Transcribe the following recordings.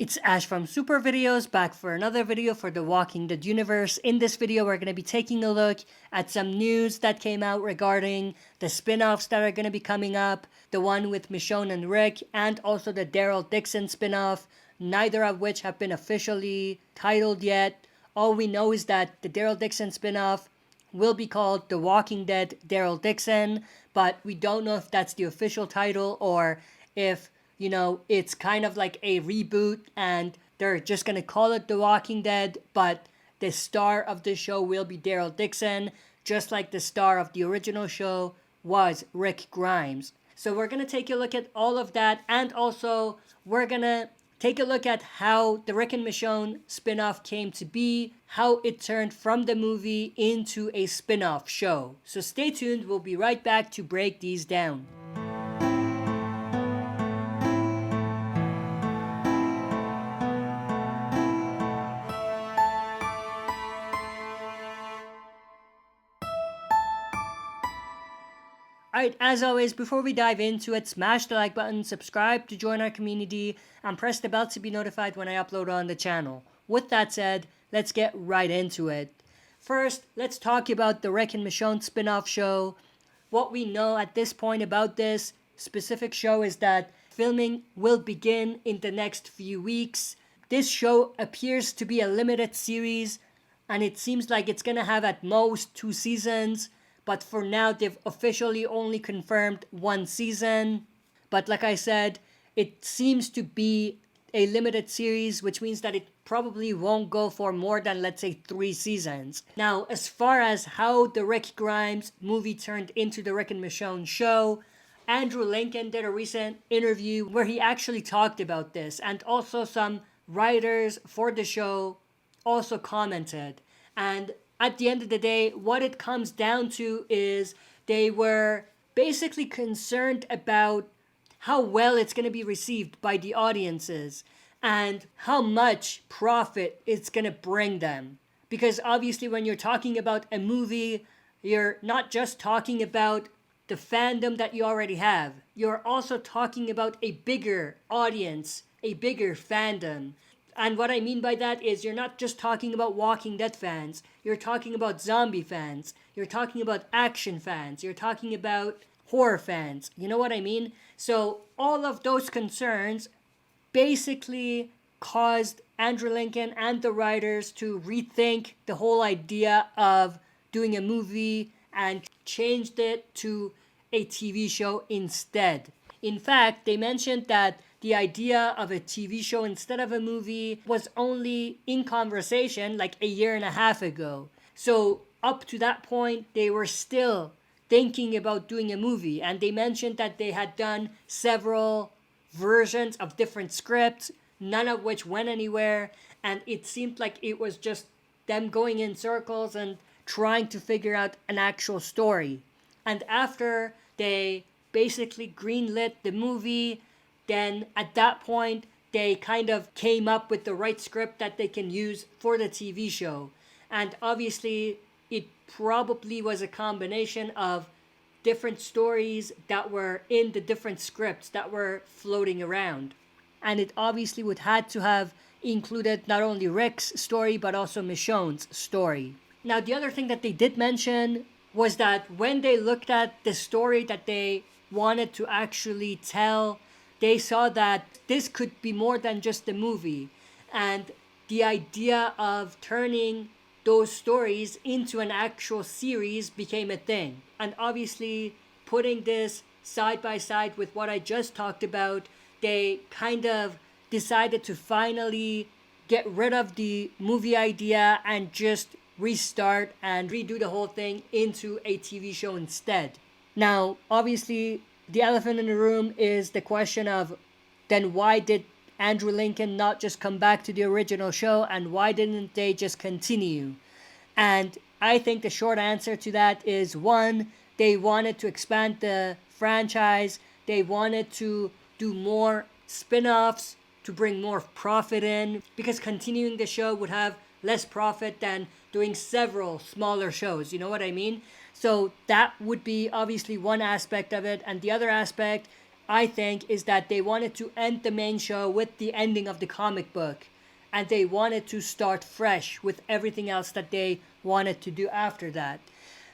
It's Ash from Super Videos, back for another video for the Walking Dead universe. In this video, we're going to be taking a look at some news that came out regarding the spin-offs that are going to be coming up, the one with Michonne and Rick, and also the Daryl Dixon spin-off, neither of which have been officially titled yet. All we know is that the Daryl Dixon spin-off will be called The Walking Dead Daryl Dixon, but we don't know if that's the official title or if it's kind of like a reboot and they're just going to call it The Walking Dead, but the star of the show will be Daryl Dixon, just like the star of the original show was Rick Grimes. So we're going to take a look at all of that, and also we're going to take a look at how the Rick and Michonne spin-off came to be, how it turned from the movie into a spin-off show. So stay tuned, we'll be right back to break these down. Alright, as always, before we dive into it, smash the like button, subscribe to join our community, and press the bell to be notified when I upload on the channel. With that said, let's get right into it. First, let's talk about the Rick and Michonne spin-off show. What we know at this point about this specific show is that filming will begin in the next few weeks. This show appears to be a limited series, and it seems like it's gonna have at most 2 seasons. But for now, they've officially only confirmed 1 season. But like I said, it seems to be a limited series, which means that it probably won't go for more than, let's say, 3 seasons. Now, as far as how the Rick Grimes movie turned into the Rick and Michonne show, Andrew Lincoln did a recent interview where he actually talked about this. And also some writers for the show also commented. And at the end of the day, what it comes down to is they were basically concerned about how well it's going to be received by the audiences and how much profit it's going to bring them. Because obviously when you're talking about a movie, you're not just talking about the fandom that you already have. You're also talking about a bigger audience, a bigger fandom. And what I mean by that is you're not just talking about Walking Dead fans. You're talking about zombie fans. You're talking about action fans. You're talking about horror fans. You know what I mean? So all of those concerns basically caused Andrew Lincoln and the writers to rethink the whole idea of doing a movie and changed it to a TV show instead. In fact, they mentioned that the idea of a TV show instead of a movie was only in conversation like a year and a half ago. So up to that point, they were still thinking about doing a movie. And they mentioned that they had done several versions of different scripts, none of which went anywhere. And it seemed like it was just them going in circles and trying to figure out an actual story. And after they basically greenlit the movie, then at that point, they kind of came up with the right script that they can use for the TV show. And obviously, it probably was a combination of different stories that were in the different scripts that were floating around. And it obviously would had to have included not only Rick's story, but also Michonne's story. Now, the other thing that they did mention was that when they looked at the story that they wanted to actually tell, they saw that this could be more than just a movie. And the idea of turning those stories into an actual series became a thing. And obviously, putting this side by side with what I just talked about, they kind of decided to finally get rid of the movie idea and just restart and redo the whole thing into a TV show instead. Now, obviously, the elephant in the room is the question of, then why did Andrew Lincoln not just come back to the original show, and why didn't they just continue? And I think the short answer to that is, one, they wanted to expand the franchise. They wanted to do more spin-offs to bring more profit in, because continuing the show would have less profit than doing several smaller shows. You know what I mean? So that would be obviously one aspect of it. And the other aspect I think, is that they wanted to end the main show with the ending of the comic book. And they wanted to start fresh with everything else that they wanted to do after that.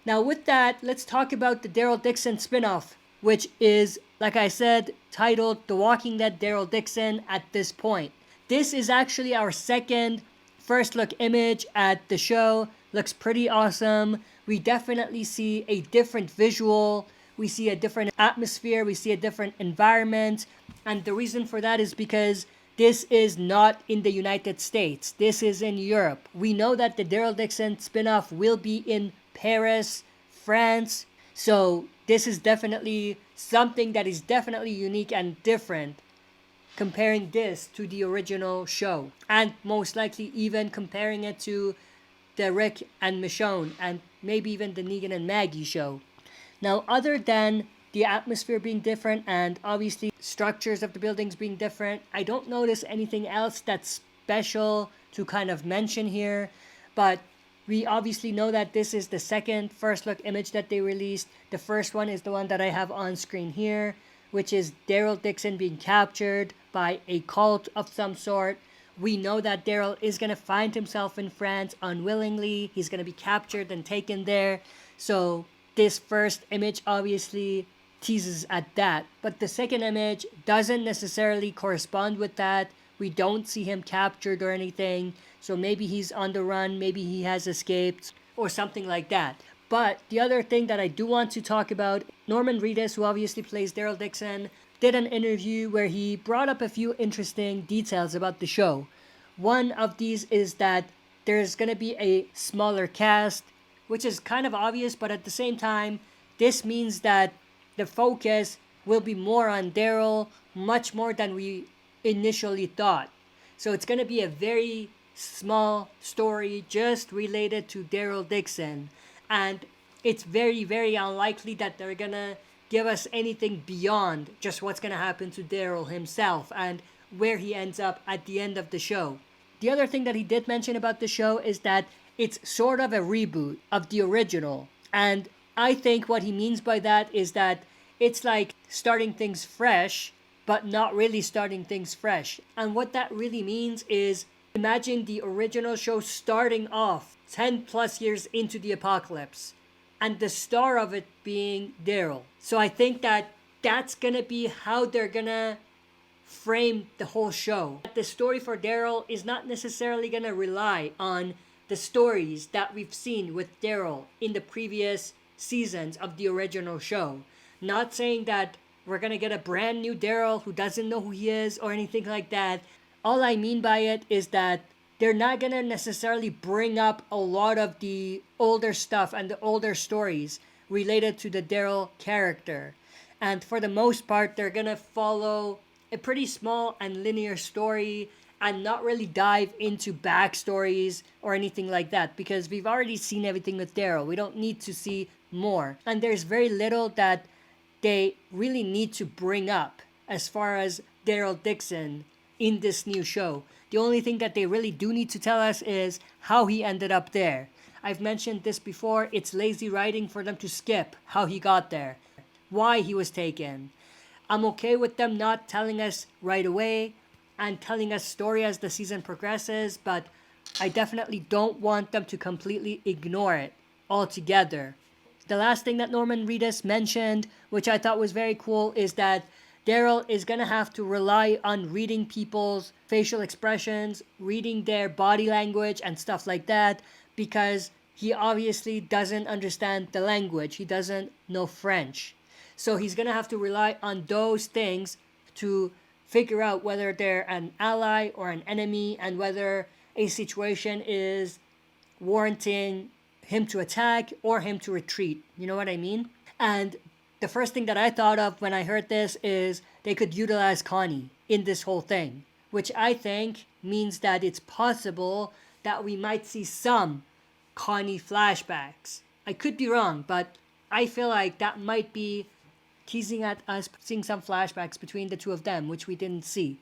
Now, with that, let's talk about the Daryl Dixon spinoff, which is, like I said, titled The Walking Dead Daryl Dixon at this point. This is actually our second first look image at the show. Looks pretty awesome. We definitely see a different visual. We see a different atmosphere. We see a different environment. And the reason for that is because this is not in the United States. This is in Europe. We know that the Daryl Dixon spinoff will be in Paris, France. So this is definitely something that is definitely unique and different, comparing this to the original show. And most likely even comparing it to the Rick and Michonne and maybe even the Negan and Maggie show. Now, other than the atmosphere being different and obviously structures of the buildings being different, I don't notice anything else that's special to kind of mention here. But we obviously know that this is the second first look image that they released. The first one is the one that I have on screen here, which is Daryl Dixon being captured by a cult of some sort. We know that Daryl is going to find himself in France unwillingly. He's going to be captured and taken there. So this first image obviously teases at that. But the second image doesn't necessarily correspond with that. We don't see him captured or anything. So maybe he's on the run. Maybe he has escaped or something like that. But the other thing that I do want to talk about, Norman Reedus, who obviously plays Daryl Dixon, did an interview where he brought up a few interesting details about the show. One of these is that there's going to be a smaller cast, which is kind of obvious, but at the same time, this means that the focus will be more on Daryl, much more than we initially thought. So it's going to be a very small story just related to Daryl Dixon. And it's very, very unlikely that they're going to give us anything beyond just what's going to happen to Daryl himself and where he ends up at the end of the show. The other thing that he did mention about the show is that it's sort of a reboot of the original. And I think what he means by that is that it's like starting things fresh, but not really starting things fresh. And what that really means is, imagine the original show starting off 10 plus years into the apocalypse, and the star of it being Daryl. So I think that that's gonna be how they're gonna frame the whole show. The story for Daryl is not necessarily gonna rely on the stories that we've seen with Daryl in the previous seasons of the original show. Not saying that we're gonna get a brand new Daryl who doesn't know who he is or anything like that. All I mean by it is that they're not gonna necessarily bring up a lot of the older stuff and the older stories related to the Daryl character. And for the most part, they're gonna follow a pretty small and linear story and not really dive into backstories or anything like that, because we've already seen everything with Daryl. We don't need to see more. And there's very little that they really need to bring up as far as Daryl Dixon in this new show. The only thing that they really do need to tell us is how he ended up there. I've mentioned this before, it's lazy writing for them to skip how he got there, why he was taken. I'm okay with them not telling us right away and telling us story as the season progresses, but I definitely don't want them to completely ignore it altogether. The last thing that Norman Reedus mentioned, which I thought was very cool, is that Daryl is going to have to rely on reading people's facial expressions, reading their body language and stuff like that, because he obviously doesn't understand the language. He doesn't know French. So he's going to have to rely on those things to figure out whether they're an ally or an enemy and whether a situation is warranting him to attack or him to retreat. You know what I mean? And the first thing that I thought of when I heard this is they could utilize Connie in this whole thing, which I think means that it's possible that we might see some Connie flashbacks. I could be wrong, but I feel like that might be teasing at us seeing some flashbacks between the two of them, which we didn't see.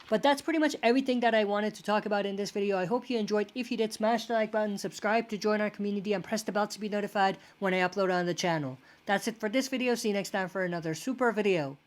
But that's pretty much everything that I wanted to talk about in this video. I hope you enjoyed. If you did, smash the like button, subscribe to join our community, and press the bell to be notified when I upload on the channel. That's it for this video. See you next time for another super video.